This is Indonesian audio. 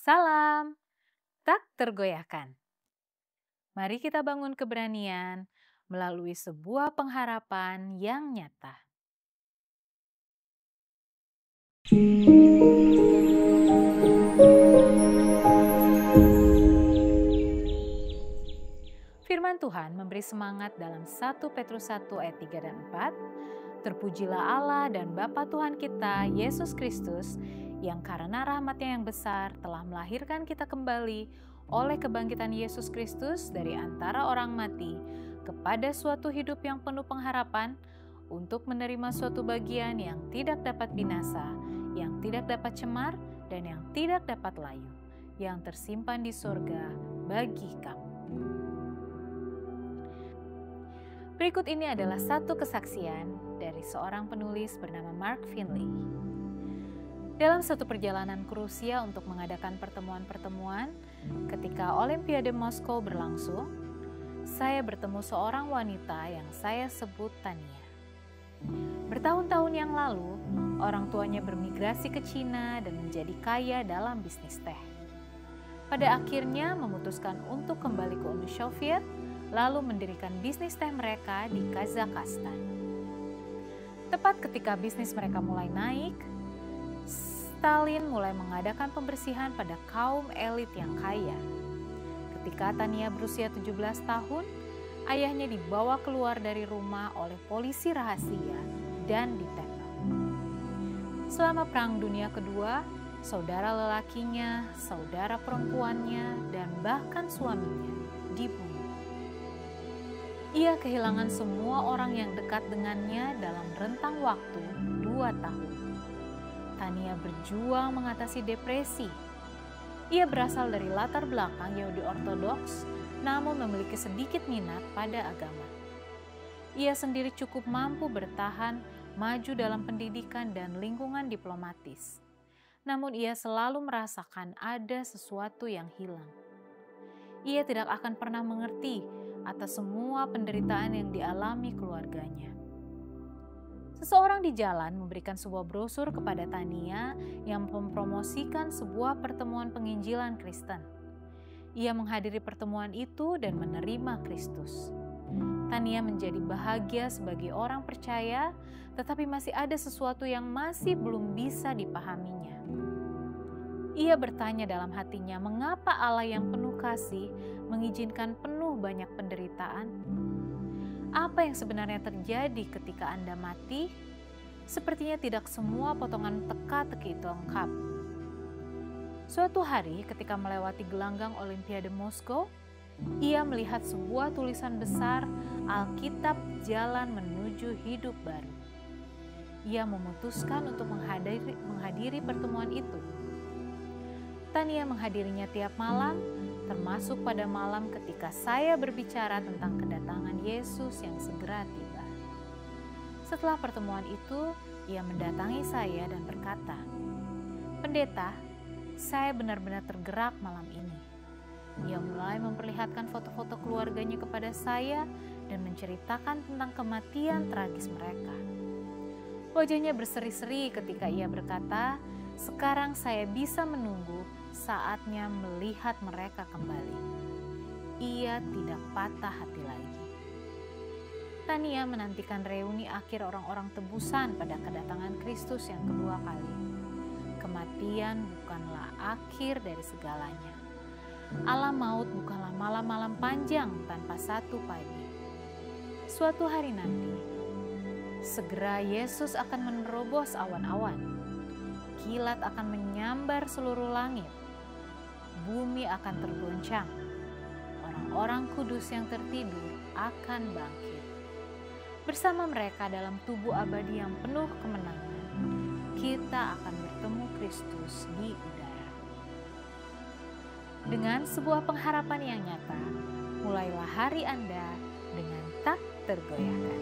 Salam, tak tergoyahkan. Mari kita bangun keberanian melalui sebuah pengharapan yang nyata. Firman Tuhan memberi semangat dalam 1 Petrus 1 ayat 3 dan 4. Terpujilah Allah dan Bapa Tuhan kita, Yesus Kristus, yang karena rahmat-Nya yang besar telah melahirkan kita kembali oleh kebangkitan Yesus Kristus dari antara orang mati kepada suatu hidup yang penuh pengharapan untuk menerima suatu bagian yang tidak dapat binasa, yang tidak dapat cemar, dan yang tidak dapat layu, yang tersimpan di sorga bagi kamu. Berikut ini adalah satu kesaksian dari seorang penulis bernama Mark Finley. Dalam satu perjalanan ke Rusia untuk mengadakan pertemuan-pertemuan, ketika Olimpiade Moskow berlangsung, saya bertemu seorang wanita yang saya sebut Tania. Bertahun-tahun yang lalu, orang tuanya bermigrasi ke Cina dan menjadi kaya dalam bisnis teh. Pada akhirnya memutuskan untuk kembali ke Uni Soviet, lalu mendirikan bisnis teh mereka di Kazakhstan. Tepat ketika bisnis mereka mulai naik, Stalin mulai mengadakan pembersihan pada kaum elit yang kaya. Ketika Tania berusia 17 tahun, ayahnya dibawa keluar dari rumah oleh polisi rahasia dan ditembak. Selama Perang Dunia Kedua, saudara lelakinya, saudara perempuannya, dan bahkan suaminya dibunuh. Ia kehilangan semua orang yang dekat dengannya dalam rentang waktu 2 tahun. Tania berjuang mengatasi depresi. Ia berasal dari latar belakang Yahudi Ortodoks, namun memiliki sedikit minat pada agama. Ia sendiri cukup mampu bertahan, maju dalam pendidikan dan lingkungan diplomatis. Namun ia selalu merasakan ada sesuatu yang hilang. Ia tidak akan pernah mengerti atas semua penderitaan yang dialami keluarganya. Seseorang di jalan memberikan sebuah brosur kepada Tania yang mempromosikan sebuah pertemuan penginjilan Kristen. Ia menghadiri pertemuan itu dan menerima Kristus. Tania menjadi bahagia sebagai orang percaya, tetapi masih ada sesuatu yang masih belum bisa dipahaminya. Ia bertanya dalam hatinya, mengapa Allah yang penuh kasih mengizinkan penuh banyak penderitaan? Apa yang sebenarnya terjadi ketika Anda mati? Sepertinya tidak semua potongan teka-teki itu lengkap. Suatu hari ketika melewati gelanggang Olimpiade Moskow, ia melihat sebuah tulisan besar, Alkitab Jalan Menuju Hidup Baru. Ia memutuskan untuk menghadiri pertemuan itu. Tania menghadirinya tiap malam, termasuk pada malam ketika saya berbicara tentang kedatangan Yesus yang segera tiba. Setelah pertemuan itu, ia mendatangi saya dan berkata, "Pendeta, saya benar-benar tergerak malam ini." Ia mulai memperlihatkan foto-foto keluarganya kepada saya dan menceritakan tentang kematian tragis mereka. Wajahnya berseri-seri ketika ia berkata, "Sekarang saya bisa menunggu saatnya melihat mereka kembali." Ia tidak patah hati lagi. Tania menantikan reuni akhir orang-orang tebusan pada kedatangan Kristus yang kedua kali. Kematian bukanlah akhir dari segalanya. Alam maut bukanlah malam-malam panjang tanpa satu pagi. Suatu hari nanti, segera Yesus akan menerobos awan-awan. Kilat akan menyambar seluruh langit. Bumi akan tergoncang. Orang-orang kudus yang tertidur akan bangkit. Bersama mereka dalam tubuh abadi yang penuh kemenangan, kita akan bertemu Kristus di udara. Dengan sebuah pengharapan yang nyata, mulailah hari Anda dengan tak tergoyahkan.